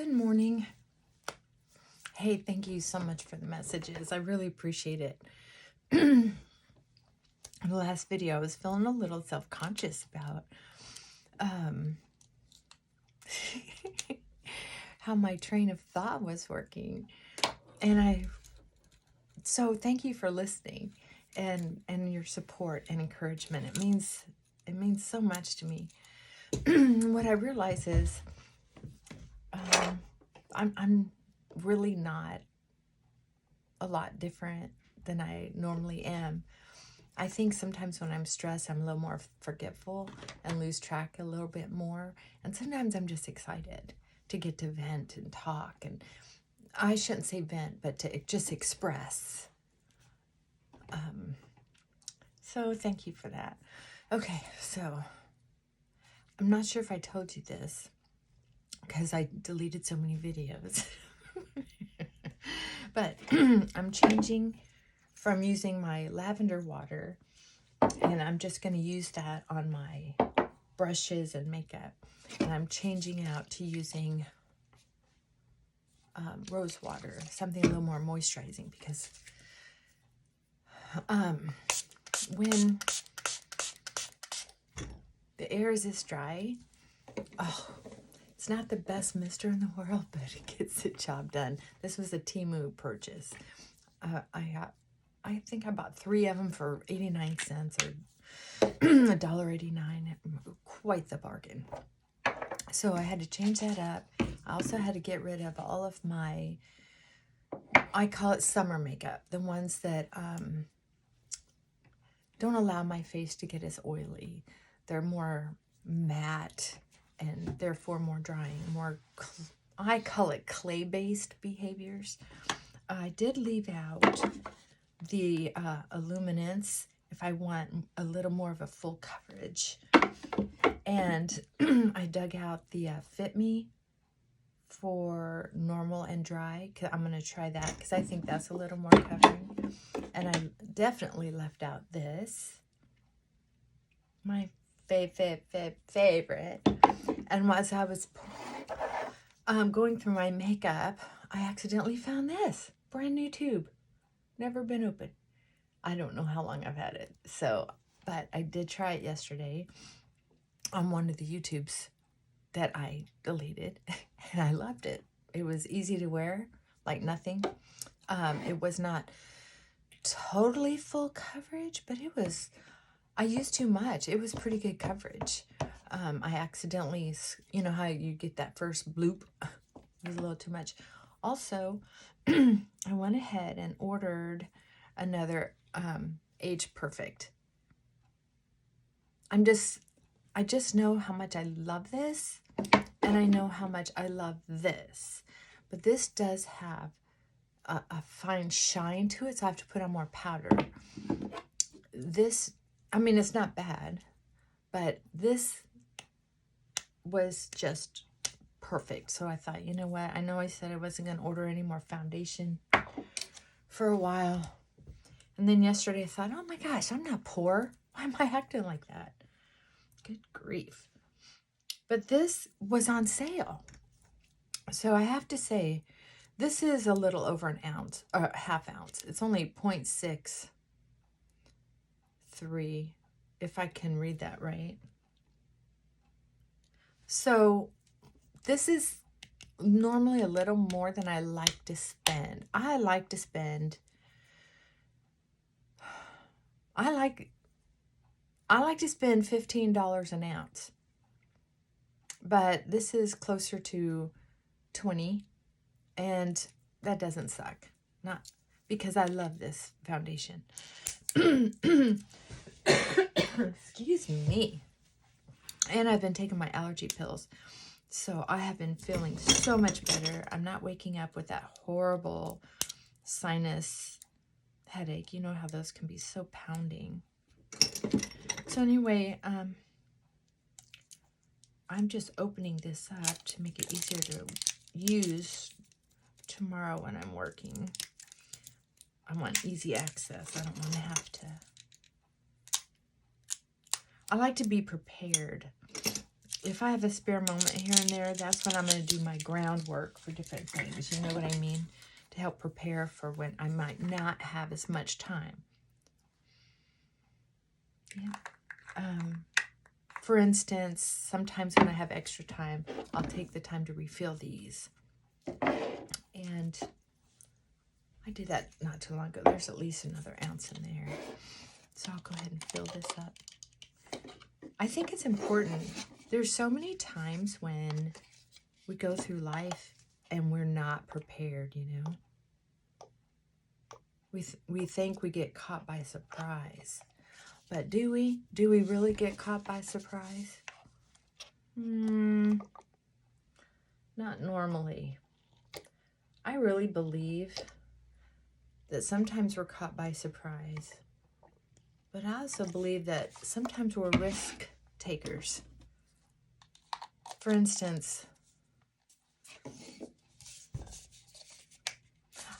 Good morning. Hey, thank you so much for the messages. I really appreciate it. In the last video, I was feeling a little self-conscious about how my train of thought was working. And so thank you for listening and your support and encouragement. It means so much to me. What I realize is I'm really not a lot different than I normally am. I think sometimes when I'm stressed, I'm a little more forgetful and lose track a little bit more. And sometimes I'm just excited to get to vent and talk. And I shouldn't say vent, but to just express. So thank you for that. Okay, so I'm not sure if I told you this because I deleted so many videos. But I'm changing from using my lavender water, and I'm just going to use that on my brushes and makeup. And I'm changing out to using rose water, something a little more moisturizing, because when the air is this dry, it's not the best mister in the world, but it gets the job done. This was a Temu purchase. I think I bought 3 of them for 89 cents or $1.89. Quite the bargain. So I had to change that up. I also had to get rid of all of my, I call it summer makeup, the ones that don't allow my face to get as oily. They're more matte and therefore more drying, more, I call it clay-based behaviors. I did leave out the illuminance if I want a little more of a full coverage. And I dug out the Fit Me for normal and dry. I'm going to try that because I think that's a little more covering. And I definitely left out this, my favorite. And as I was going through my makeup, I accidentally found this brand new tube. Never been opened. I don't know how long I've had it. So, but I did try it yesterday on one of the YouTubes that I deleted, and I loved it. It was easy to wear, like nothing. It was not totally full coverage, but it was, I used too much. It was pretty good coverage. I accidentally, you know how you get that first bloop? It was a little too much. Also, I went ahead and ordered another Age Perfect. I just know how much I love this, and I know how much I love this. But this does have a fine shine to it, so I have to put on more powder. This, I mean, it's not bad, but this was just perfect. So I thought, you know what? I know I said I wasn't going to order any more foundation for a while. And then yesterday I thought, oh my gosh, I'm not poor. Why am I acting like that? Good grief. But this was on sale. So I have to say, this is a little over an ounce, or half ounce. It's only 0.63, if I can read that right. So this is normally a little more than I like to spend. I like to spend, I like to spend $15 an ounce. But this is closer to 20, and that doesn't suck. Not because I love this foundation. Excuse me. And I've been taking my allergy pills, so I have been feeling so much better. I'm not waking up with that horrible sinus headache. You know how those can be so pounding. So anyway, I'm just opening this up to make it easier to use tomorrow when I'm working. I want easy access. I don't want to have to. I like to be prepared. if I have a spare moment here and there, that's when I'm going to do my groundwork for different things. You know what I mean? To help prepare for when I might not have as much time. Yeah. For instance, sometimes when I have extra time, I'll take the time to refill these. And I did that not too long ago. There's at least another ounce in there. So I'll go ahead and fill this up. I think it's important. There's so many times when we go through life and we're not prepared, you know. We think we get caught by surprise. But do we? Do we really get caught by surprise? Not normally. I really believe that sometimes we're caught by surprise. But I also believe that sometimes we're risk takers. For instance,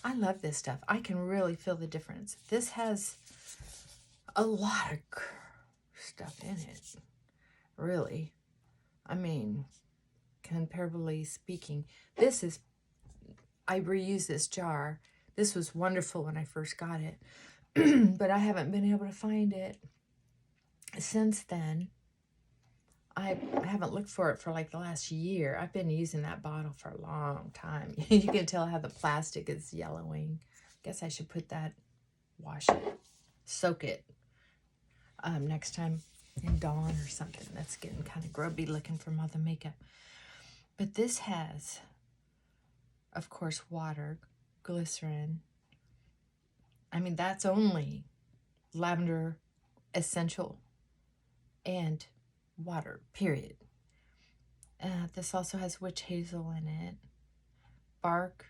I love this stuff. I can really feel the difference. This has a lot of stuff in it, really. I mean, comparably speaking, I reuse this jar. This was wonderful when I first got it, but I haven't been able to find it since then. I haven't looked for it for like the last year. I've been using that bottle for a long time. You can tell how the plastic is yellowing. Guess I should put that, wash it, soak it next time in Dawn or something. That's getting kind of grubby looking from all the makeup. But this has, of course, water, glycerin. I mean, that's only lavender essential and water, period. This also has witch hazel in it. Bark,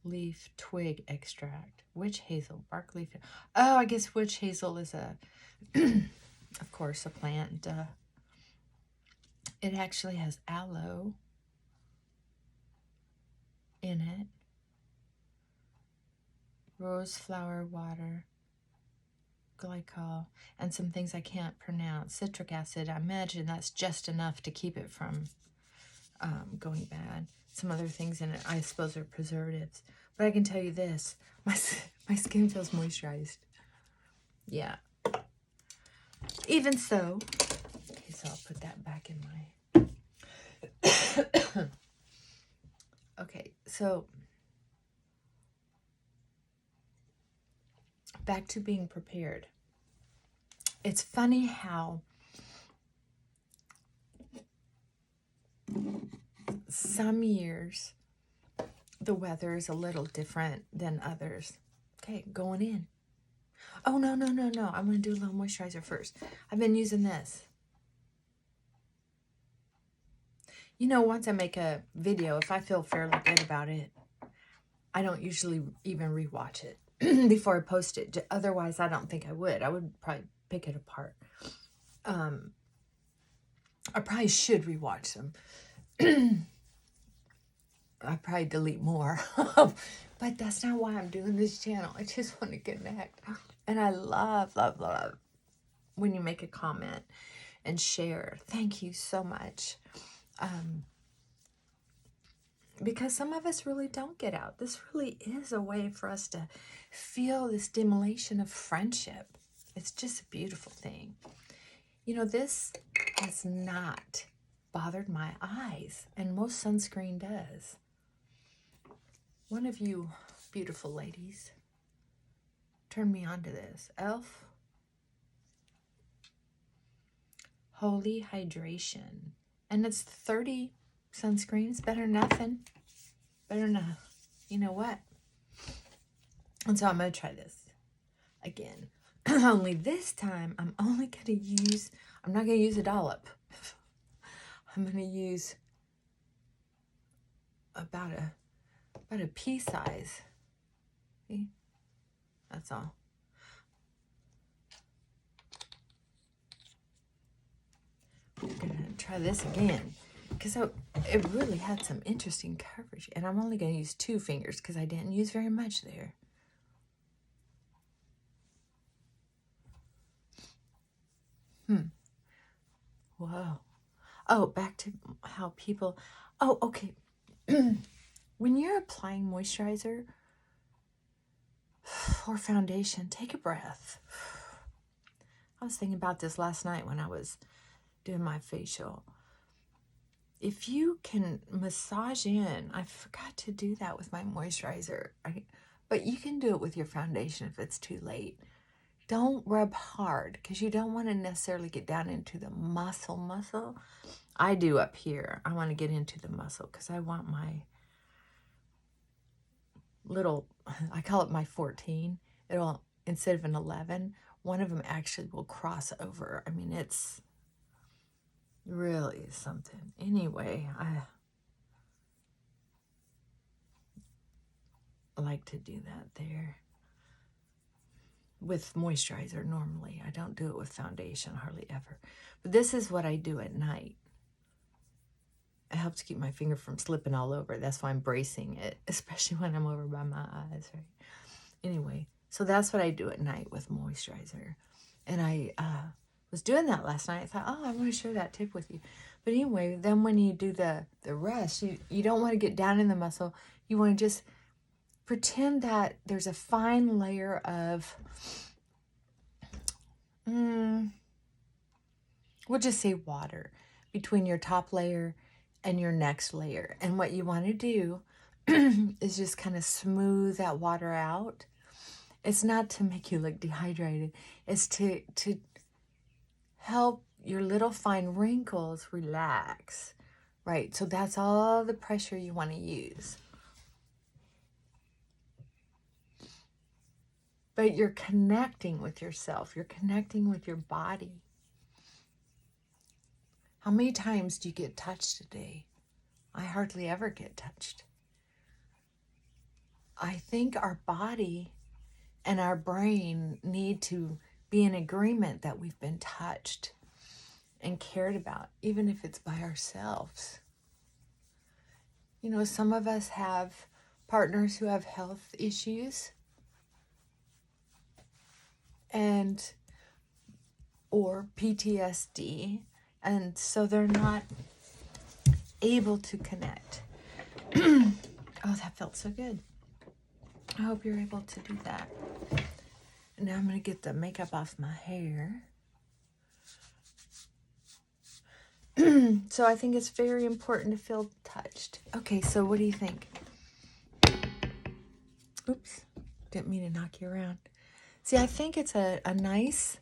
leaf, twig extract. Witch hazel, bark, leaf. Oh, I guess witch hazel is a, of course, a plant. It actually has aloe in it. Rose flower water, glycol, and some things I can't pronounce. Citric acid, I imagine that's just enough to keep it from going bad. Some other things in it, I suppose, are preservatives. But I can tell you this, my skin feels moisturized. Yeah. Even so, okay, so I'll put that back in my... Okay, so back to being prepared. It's funny how some years the weather is a little different than others. Okay, going in. Oh, no. I'm going to do a little moisturizer first. I've been using this. You know, once I make a video, if I feel fairly good about it, I don't usually even rewatch it before I post it. Otherwise, I don't think I would. I would probably pick it apart. I probably should rewatch them. I probably delete more. But that's not why I'm doing this channel. I just want to connect. And I love when you make a comment and share. Thank you so much. Because some of us really don't get out. This really is a way for us to feel the stimulation of friendship. It's just a beautiful thing. You know, this has not bothered my eyes, and most sunscreen does. One of you beautiful ladies turned me on to this. Elf Holy Hydration. And it's 30 sunscreens. Better than nothing. Better than, you know what? And so I'm going to try this again. Only this time, I'm not going to use a dollop. I'm going to use about a pea size. See? That's all. We're going to try this again. Because it really had some interesting coverage. And I'm only going to use 2 fingers because I didn't use very much there. Whoa. Oh, back to how people, oh, okay. When you're applying moisturizer or foundation, take a breath. I was thinking about this last night when I was doing my facial. If you can massage in, I forgot to do that with my moisturizer, but you can do it with your foundation if it's too late. Don't rub hard because you don't want to necessarily get down into the muscle. I do up here. I want to get into the muscle because I want my little, I call it my 14. It'll, instead of an 11, one of them actually will cross over. I mean, it's really something. Anyway, I like to do that there with moisturizer normally. I don't do it with foundation hardly ever. But this is what I do at night. It helps keep my finger from slipping all over. That's why I'm bracing it, especially when I'm over by my eyes, right? Anyway, so that's what I do at night with moisturizer. And I was doing that last night. I thought, oh, I want to share that tip with you. But anyway, then when you do the rest, you don't want to get down in the muscle. You want to just pretend that there's a fine layer of, we'll just say water between your top layer and your next layer. And what you want to do is just kind of smooth that water out. It's not to make you look dehydrated. It's to help your little fine wrinkles relax, right? So that's all the pressure you want to use. But you're connecting with yourself. You're connecting with your body. How many times do you get touched a day? I hardly ever get touched. I think our body and our brain need to be in agreement that we've been touched and cared about, even if it's by ourselves. You know, some of us have partners who have health issues or PTSD, and so they're not able to connect. Oh, that felt so good. I hope you're able to do that. And now I'm going to get the makeup off my hair. So I think it's very important to feel touched. Okay, so what do you think? Oops, didn't mean to knock you around. See, I think it's a nice,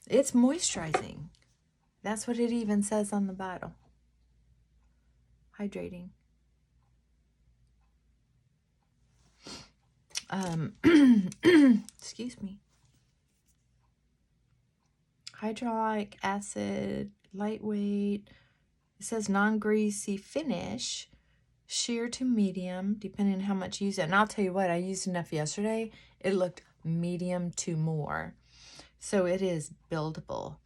it's moisturizing. That's what it even says on the bottle. Hydrating. Excuse me. Hyaluronic acid, lightweight. It says non-greasy finish, sheer to medium, depending on how much you use it. And I'll tell you what, I used enough yesterday. It looked medium to more. So it is buildable.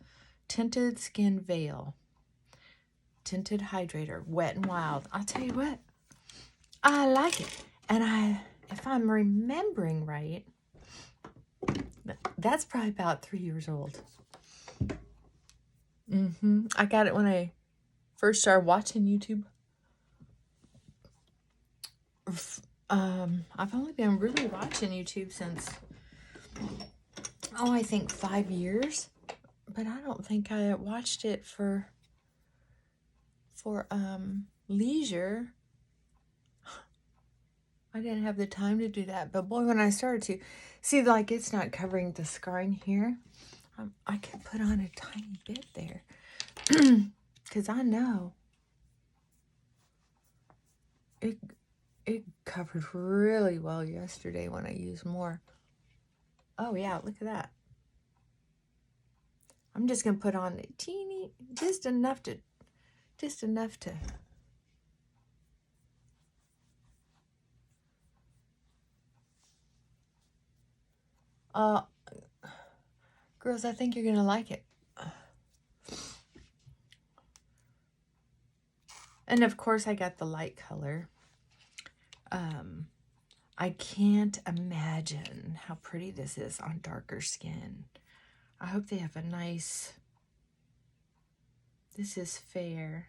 Tinted skin veil. Tinted hydrator, wet and wild. I'll tell you what, I like it. And if I'm remembering right, that's probably about 3 years old. I got it when I first started watching YouTube. I've only been really watching YouTube since, I think 5 years. But I don't think I watched it for leisure. I didn't have the time to do that. But boy, when I started to, see, like it's not covering the scarring here. I could put on a tiny bit there. Because I know it covered really well yesterday when I used more. Oh yeah, look at that. I'm just going to put on a teeny, just enough to. Girls, I think you're going to like it. And of course, I got the light color. I can't imagine how pretty this is on darker skin. I hope they have a nice, this is fair.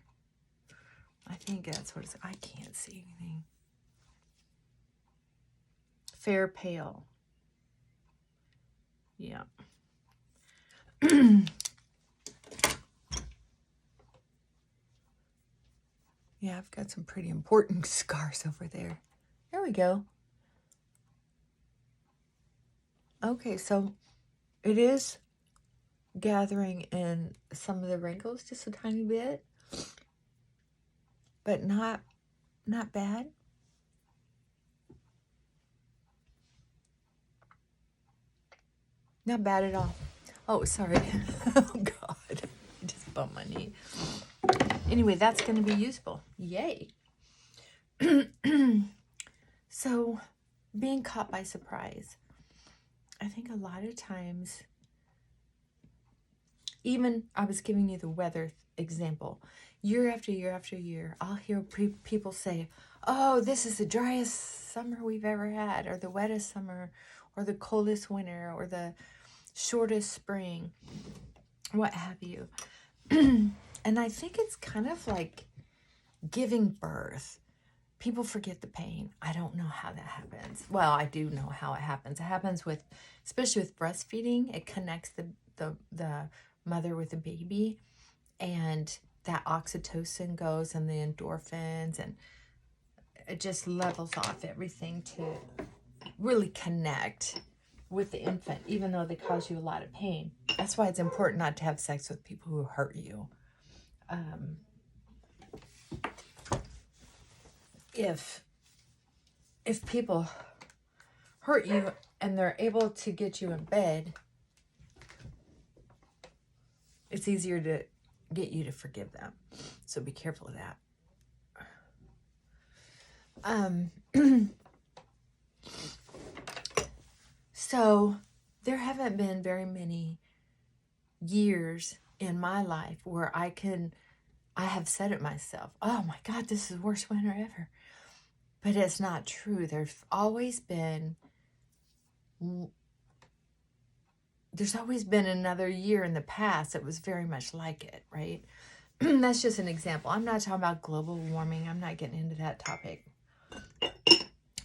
I think that's what it's, I can't see anything. Fair pale. Yeah. Yeah, I've got some pretty important scars over there. There we go. Okay, so it is gathering in some of the wrinkles just a tiny bit, but not bad. Not bad at all. Oh, sorry. Oh, God. I just bumped my knee. Anyway, that's going to be useful. Yay. So, being caught by surprise. I think a lot of times, even I was giving you the weather example. Year after year after year, I'll hear people say, oh, this is the driest summer we've ever had, or the wettest summer, or the coldest winter, or the shortest spring, what have you. And I think it's kind of like giving birth. People forget the pain. I don't know how that happens. Well, I do know how it happens. It happens with, especially with breastfeeding, it connects the mother with the baby, and that oxytocin goes and the endorphins, and it just levels off everything to really connect with the infant, even though they cause you a lot of pain. That's why it's important not to have sex with people who hurt you. If people hurt you and they're able to get you in bed, it's easier to get you to forgive them. So be careful of that. So there haven't been very many years in my life where I have said it myself, oh my God, this is the worst winter ever. But it's not true. There's always been another year in the past that was very much like it, right? That's just an example. I'm not talking about global warming. I'm not getting into that topic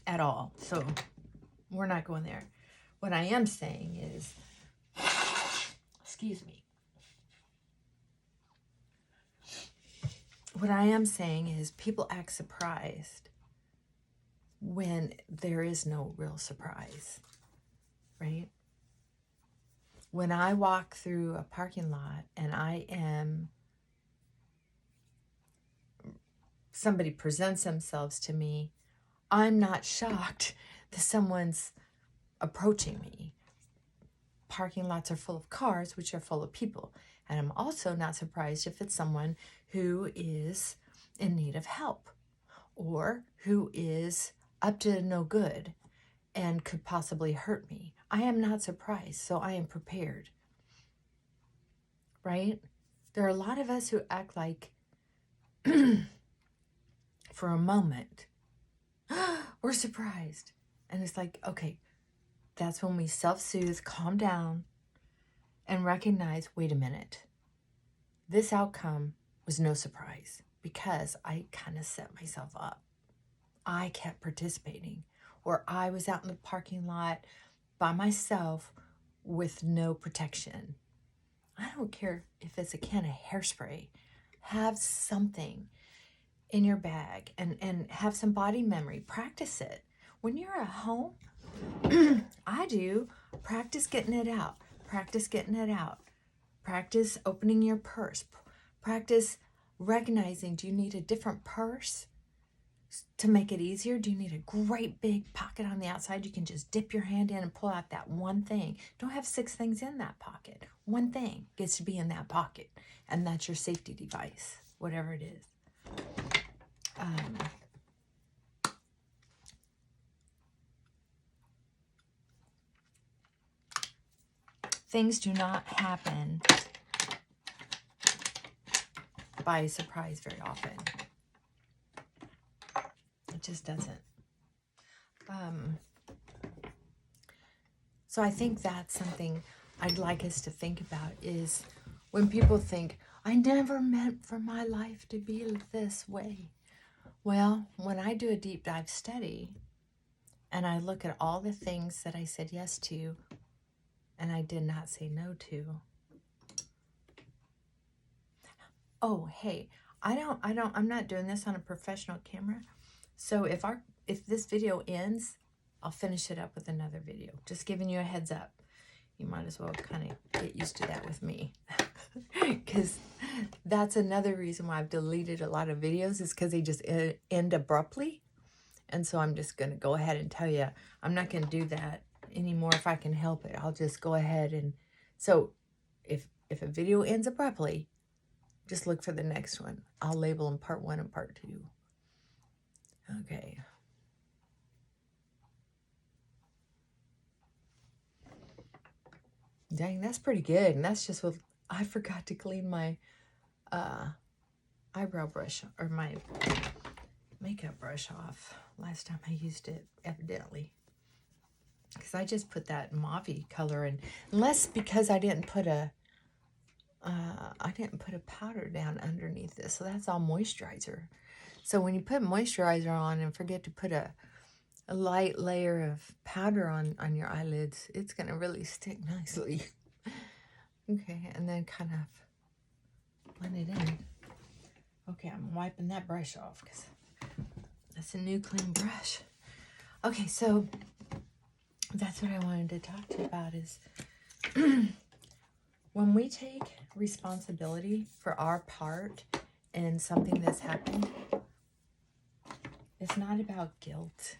at all. So we're not going there. What I am saying is, excuse me. What I am saying is people act surprised when there is no real surprise, right? When I walk through a parking lot and somebody presents themselves to me, I'm not shocked that someone's approaching me. Parking lots are full of cars, which are full of people. And I'm also not surprised if it's someone who is in need of help or who is up to no good and could possibly hurt me. I am not surprised, so I am prepared. Right? There are a lot of us who act like for a moment, we're surprised. And it's like, okay, that's when we self-soothe, calm down, and recognize, wait a minute, this outcome was no surprise because I kind of set myself up. I kept participating, or I was out in the parking lot by myself with no protection. I don't care if it's a can of hairspray. Have something in your bag and have some body memory. Practice it. When you're at home, I do. Practice getting it out. Practice getting it out. Practice opening your purse. Practice recognizing, do you need a different purse to make it easier? Do you need a great big pocket on the outside? You can just dip your hand in and pull out that one thing. Don't have 6 things in that pocket. One thing gets to be in that pocket, and that's your safety device, whatever it is. Things do not happen by surprise very often. It just doesn't. So I think that's something I'd like us to think about is when people think, I never meant for my life to be this way. Well, when I do a deep dive study and I look at all the things that I said yes to and I did not say no to. Oh, hey, I'm not doing this on a professional camera. So if this video ends, I'll finish it up with another video. Just giving you a heads up. You might as well kind of get used to that with me. Because that's another reason why I've deleted a lot of videos, is because they just end abruptly. And so I'm just going to go ahead and tell you, I'm not going to do that anymore if I can help it. I'll just go ahead and... So if a video ends abruptly, just look for the next one. I'll label them part 1 and part 2. Okay. Dang, that's pretty good. And that's just what... I forgot to clean my eyebrow brush, or my makeup brush off last time I used it, evidently. Because I just put that mauve-y color in. Unless because I didn't put a powder down underneath this. So that's all moisturizer. So when you put moisturizer on and forget to put a light layer of powder on your eyelids, it's going to really stick nicely. Okay, and then kind of blend it in. Okay, I'm wiping that brush off because that's a new clean brush. Okay, so that's what I wanted to talk to you about is when we take responsibility for our part in something that's happened, it's not about guilt.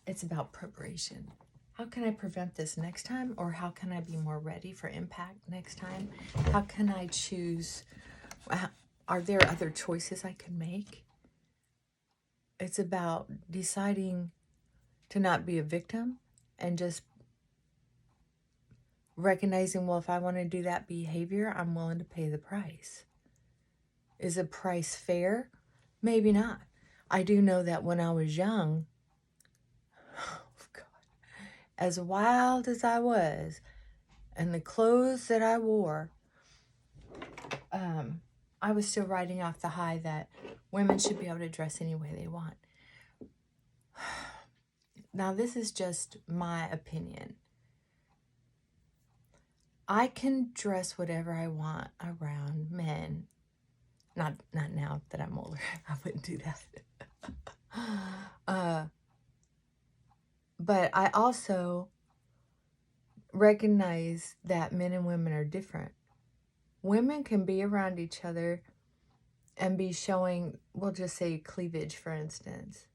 It's about preparation. How can I prevent this next time? Or how can I be more ready for impact next time? How can I choose? Are there other choices I can make? It's about deciding to not be a victim and just recognizing, well, if I want to do that behavior, I'm willing to pay the price. Is the price fair? Maybe not. I do know that when I was young, as wild as I was, and the clothes that I wore, I was still riding off the high that women should be able to dress any way they want. Now, this is just my opinion. I can dress whatever I want around men. Not now that I'm older. I wouldn't do that. But I also recognize that men and women are different. Women can be around each other and be showing, we'll just say cleavage, for instance.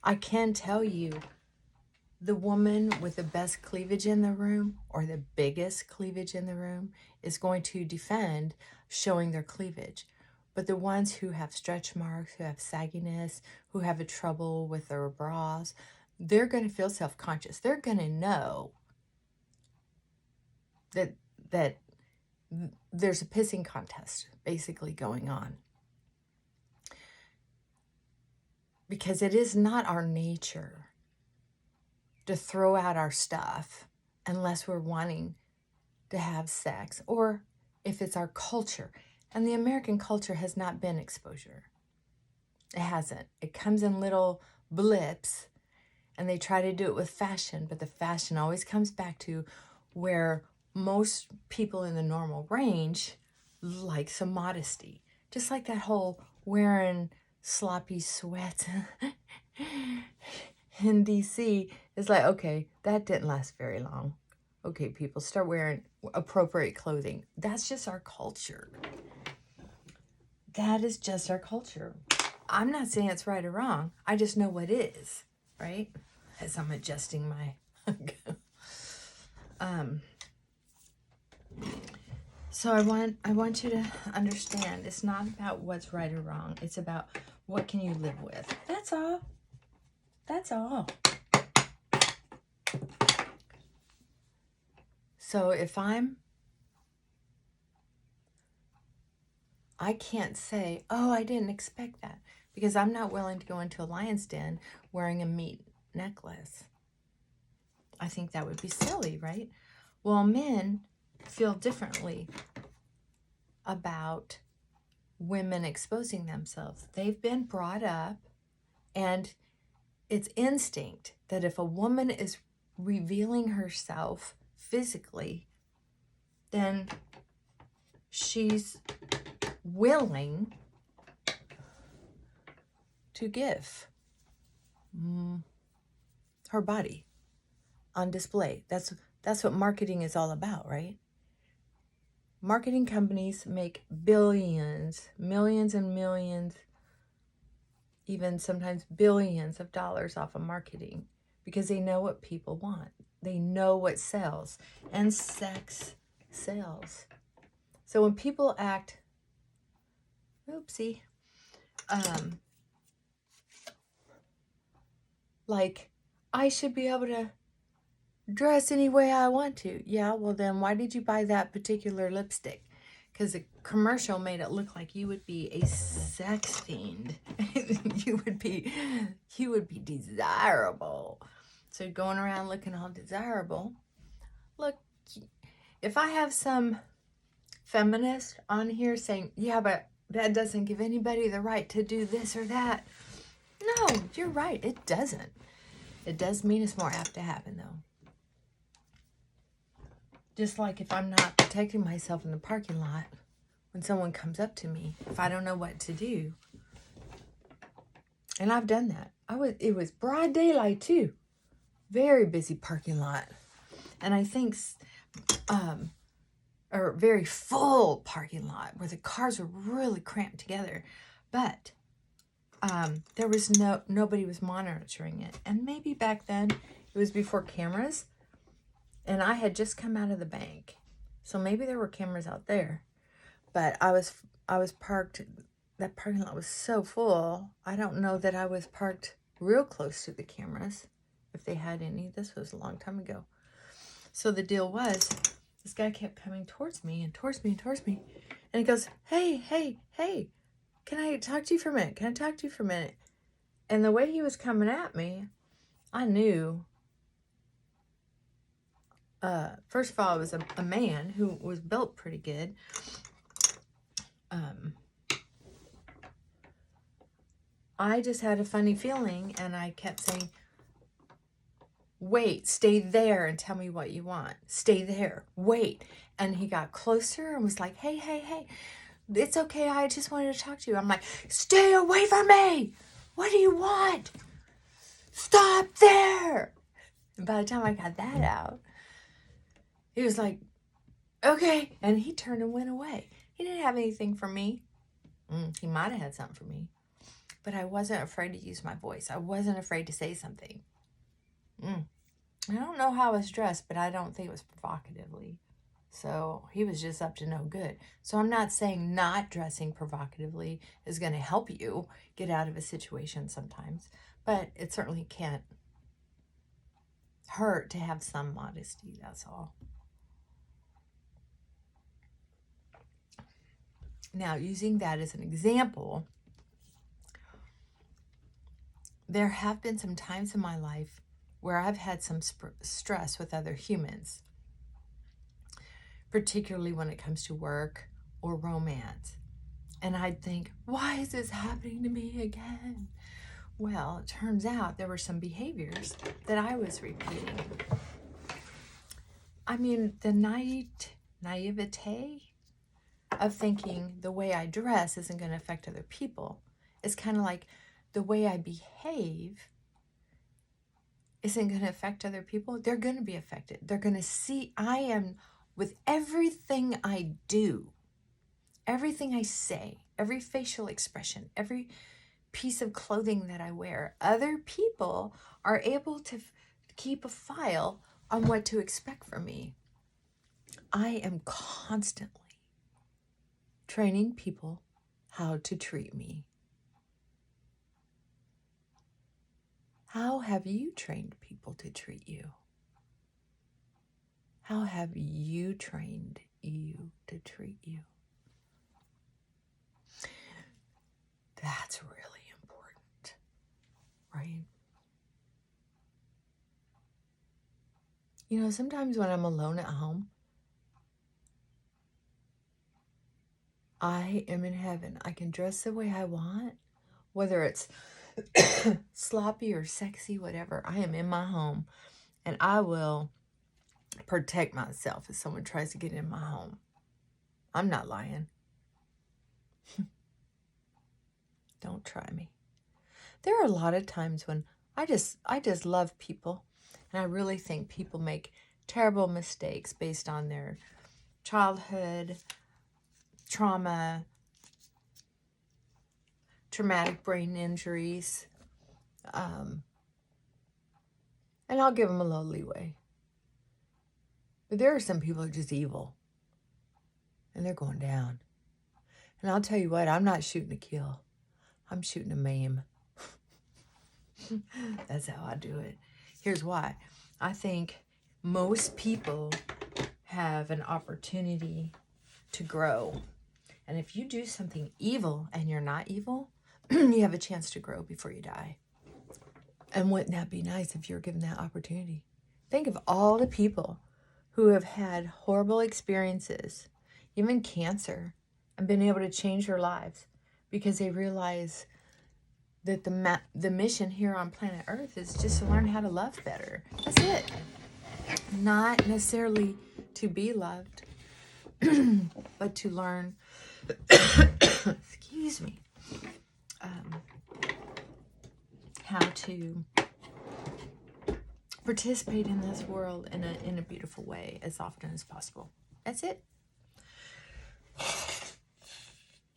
I can tell you, the woman with the best cleavage in the room, or the biggest cleavage in the room, is going to defend showing their cleavage. But the ones who have stretch marks, who have sagginess, who have a trouble with their bras, they're going to feel self-conscious. They're going to know that there's a pissing contest basically going on. Because it is not our nature to throw out our stuff unless we're wanting to have sex, or if it's our culture. And the American culture has not been exposure. It hasn't. It comes in little blips, and they try to do it with fashion, but the fashion always comes back to where most people in the normal range like some modesty. Just like that whole wearing sloppy sweats in DC is like, okay, that didn't last very long. Okay, people, start wearing appropriate clothing. That's just our culture. That is just our culture. I'm not saying it's right or wrong. I just know what is, right? As I'm adjusting my... So I want you to understand, it's not about what's right or wrong. It's about what can you live with. That's all. That's all. So if I can't say, oh, I didn't expect that, because I'm not willing to go into a lion's den wearing a meat necklace. I think that would be silly, right? Well, men feel differently about women exposing themselves. They've been brought up, and it's instinct that if a woman is revealing herself physically, then she's willing to give her body on display. That's what marketing is all about, right? Marketing companies make billions, millions and millions, even sometimes billions of dollars off of marketing because they know what people want. They know what sells, and sex sells. So when people act, oopsie, like I should be able to dress any way I want to. Yeah, well then why did you buy that particular lipstick? Because the commercial made it look like you would be a sex fiend. you would be desirable. So you're going around looking all desirable. Look, if I have some feminist on here saying, yeah, but that doesn't give anybody the right to do this or that. No, you're right. It doesn't. It does mean it's more apt to happen, though. Just like if I'm not protecting myself in the parking lot, when someone comes up to me, if I don't know what to do. And I've done that. It was broad daylight too. Very busy parking lot. And I think, or very full parking lot where the cars were really cramped together. But there was nobody was monitoring it. And maybe back then it was before cameras. And I had just come out of the bank. So maybe there were cameras out there. But I was parked, that parking lot was so full. I don't know that I was parked real close to the cameras, if they had any. This was a long time ago. So the deal was, this guy kept coming towards me and towards me and towards me. And he goes, hey, can I talk to you for a minute? Can I talk to you for a minute? And the way he was coming at me, I knew, first of all, it was a man who was built pretty good. I just had a funny feeling, and I kept saying, wait, stay there and tell me what you want. Stay there, wait. And he got closer and was like, hey, it's okay, I just wanted to talk to you. I'm like, stay away from me. What do you want? Stop there. And by the time I got that out, he was like, okay. And he turned and went away. He didn't have anything for me. He might have had something for me. But I wasn't afraid to use my voice. I wasn't afraid to say something. I don't know how I was dressed, but I don't think it was provocatively. So he was just up to no good. So I'm not saying not dressing provocatively is going to help you get out of a situation sometimes. But it certainly can't hurt to have some modesty, that's all. Now, using that as an example, there have been some times in my life where I've had some stress with other humans, particularly when it comes to work or romance. And I'd think, why is this happening to me again? Well, it turns out there were some behaviors that I was repeating. I mean, the naivete of thinking the way I dress isn't going to affect other people. It's kind of like the way I behave isn't going to affect other people. They're going to be affected. They're going to see I am, with everything I do, everything I say, every facial expression, every piece of clothing that I wear, other people are able to keep a file on what to expect from me. I am constantly training people how to treat me. How have you trained people to treat you? How have you trained you to treat you? That's really important, right? You know, sometimes when I'm alone at home, I am in heaven. I can dress the way I want, whether it's sloppy or sexy, whatever. I am in my home, and I will protect myself if someone tries to get in my home. I'm not lying. Don't try me. There are a lot of times when I just love people, and I really think people make terrible mistakes based on their childhood, trauma, traumatic brain injuries, and I'll give them a little leeway. But there are some people who are just evil, and they're going down. And I'll tell you what, I'm not shooting to kill. I'm shooting to maim. That's how I do it. Here's why. I think most people have an opportunity to grow. And if you do something evil and you're not evil, you have a chance to grow before you die. And wouldn't that be nice if you're given that opportunity? Think of all the people who have had horrible experiences, even cancer, and been able to change their lives because they realize that the mission here on planet Earth is just to learn how to love better. That's it. Not necessarily to be loved, but to learn, excuse me, how to participate in this world in a beautiful way as often as possible. That's it.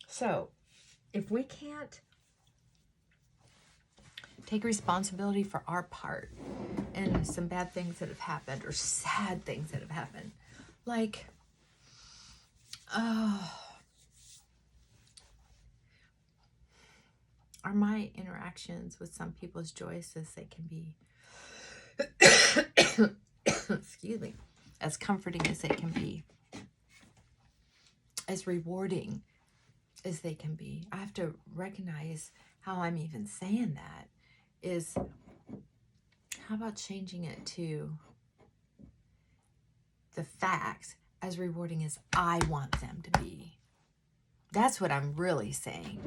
So, if we can't take responsibility for our part in some bad things that have happened or sad things that have happened, like, are my interactions with some people as joyous as they can be? Excuse me. As comforting as they can be. As rewarding as they can be. I have to recognize how I'm even saying that is, how about changing it to the facts as rewarding as I want them to be? That's what I'm really saying.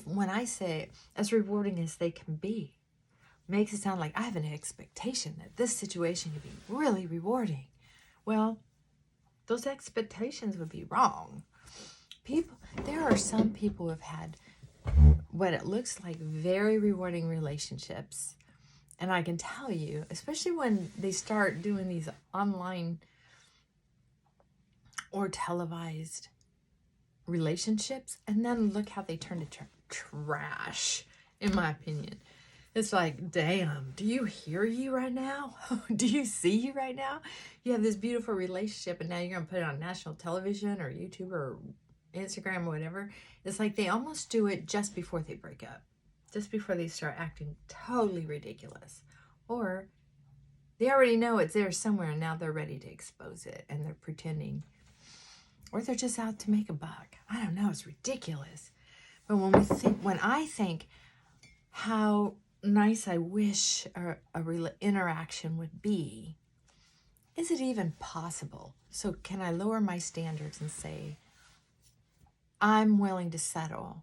When I say as rewarding as they can be, makes it sound like I have an expectation that this situation could be really rewarding. Well, those expectations would be wrong. There are some people who have had what it looks like very rewarding relationships. And I can tell you, especially when they start doing these online or televised relationships, and then look how they turn to trash, in my opinion. It's like, damn, do you hear you right now? Do you see you right now? You have this beautiful relationship, and now you're going to put it on national television or YouTube or Instagram or whatever. It's like they almost do it just before they break up, just before they start acting totally ridiculous. Or they already know it's there somewhere, and now they're ready to expose it, and they're pretending. Or they're just out to make a buck. I don't know. It's ridiculous. But when I think how nice I wish a interaction would be, is it even possible? So can I lower my standards and say, I'm willing to settle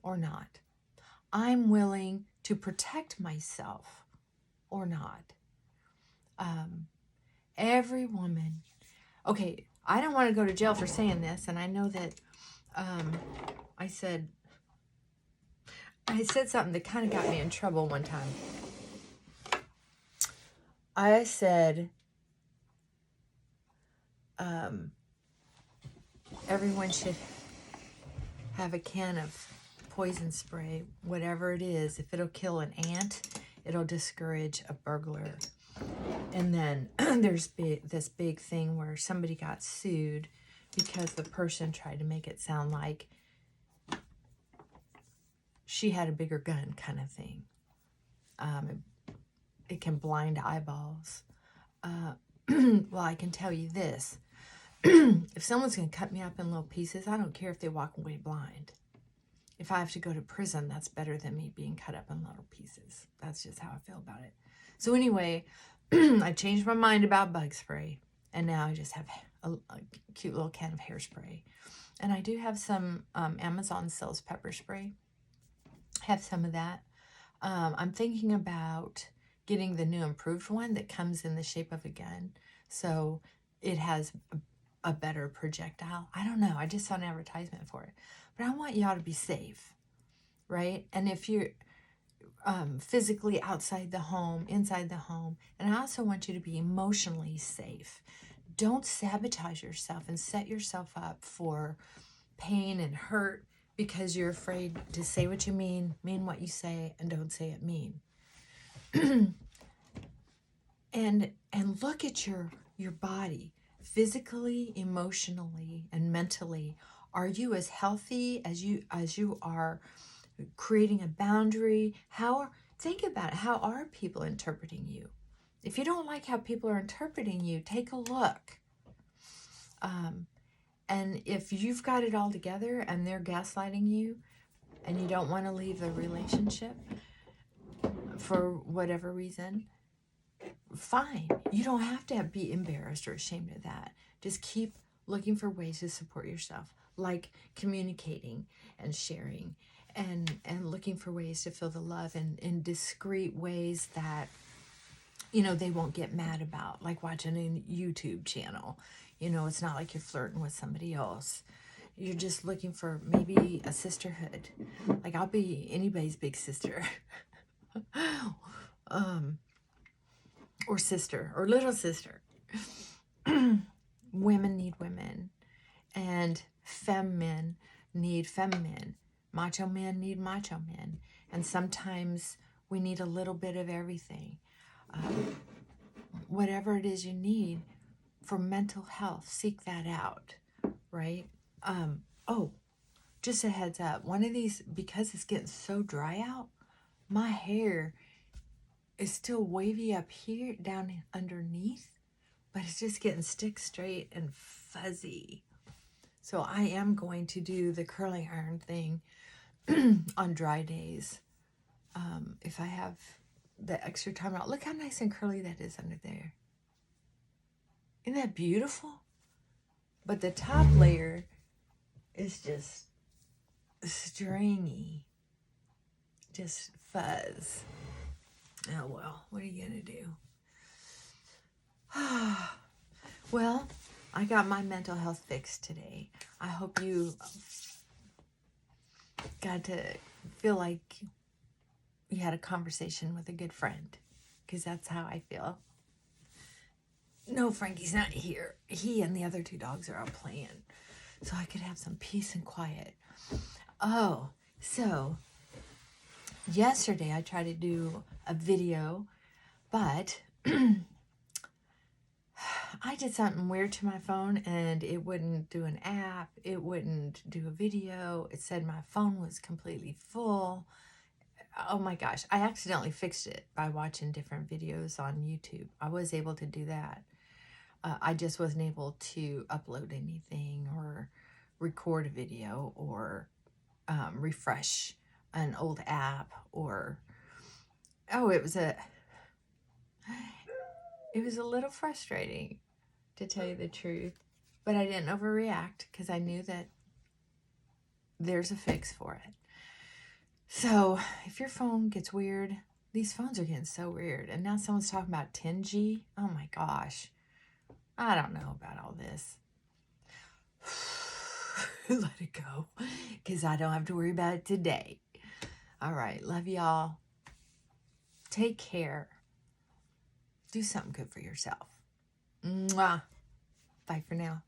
or not? I'm willing to protect myself or not? Every woman, okay, I don't want to go to jail for saying this, and I know that I said something that kind of got me in trouble one time. I said, everyone should have a can of poison spray, whatever it is. If it'll kill an ant, it'll discourage a burglar. And then there's this big thing where somebody got sued because the person tried to make it sound like she had a bigger gun, kind of thing. It can blind eyeballs. Well, I can tell you this. If someone's going to cut me up in little pieces, I don't care if they walk away blind. If I have to go to prison, that's better than me being cut up in little pieces. That's just how I feel about it. So anyway, I changed my mind about bug spray, and now I just have a cute little can of hairspray. And I do have some Amazon sells pepper spray. Have some of that. I'm thinking about getting the new improved one that comes in the shape of a gun. So it has a better projectile. I don't know. I just saw an advertisement for it. But I want y'all to be safe, right? And if you're physically outside the home, inside the home, and I also want you to be emotionally safe. Don't sabotage yourself and set yourself up for pain and hurt because you're afraid to say what you mean what you say, and don't say it mean. and look at your body physically, emotionally, and mentally. Are you as healthy as you are creating a boundary? Think about it. How are people interpreting you? If you don't like how people are interpreting you, take a look. And if you've got it all together and they're gaslighting you and you don't want to leave the relationship for whatever reason, fine. You don't have to be embarrassed or ashamed of that. Just keep looking for ways to support yourself, like communicating and sharing and looking for ways to feel the love in discreet ways that, they won't get mad about, like watching a YouTube channel. It's not like you're flirting with somebody else. You're just looking for maybe a sisterhood. Like, I'll be anybody's big sister. Or sister, or little sister. Women need women. And men need men. Macho men need macho men. And sometimes we need a little bit of everything. Whatever it is you need for mental health, seek that out, right? Just a heads up. One of these, because it's getting so dry out, my hair is still wavy up here, down underneath, but it's just getting stick straight and fuzzy. So I am going to do the curling iron thing on dry days. If I have the extra time out. Look how nice and curly that is under there. Isn't that beautiful? But the top layer is just stringy. Just fuzz. Oh, well, what are you going to do? Well, I got my mental health fixed today. I hope you got to feel like you had a conversation with a good friend, because that's how I feel. No, Frankie's not here. He and the other two dogs are out playing, so I could have some peace and quiet. Oh, so yesterday I tried to do a video, but I did something weird to my phone and it wouldn't do an app. It wouldn't do a video. It said my phone was completely full. Oh my gosh, I accidentally fixed it by watching different videos on YouTube. I was able to do that. I just wasn't able to upload anything or record a video or refresh an old app or, it was a little frustrating, to tell you the truth, but I didn't overreact because I knew that there's a fix for it. So if your phone gets weird, these phones are getting so weird, and now someone's talking about 10G. Oh my gosh. I don't know about all this. Let it go, because I don't have to worry about it today. All right, love y'all. Take care. Do something good for yourself. Mwah. Bye for now.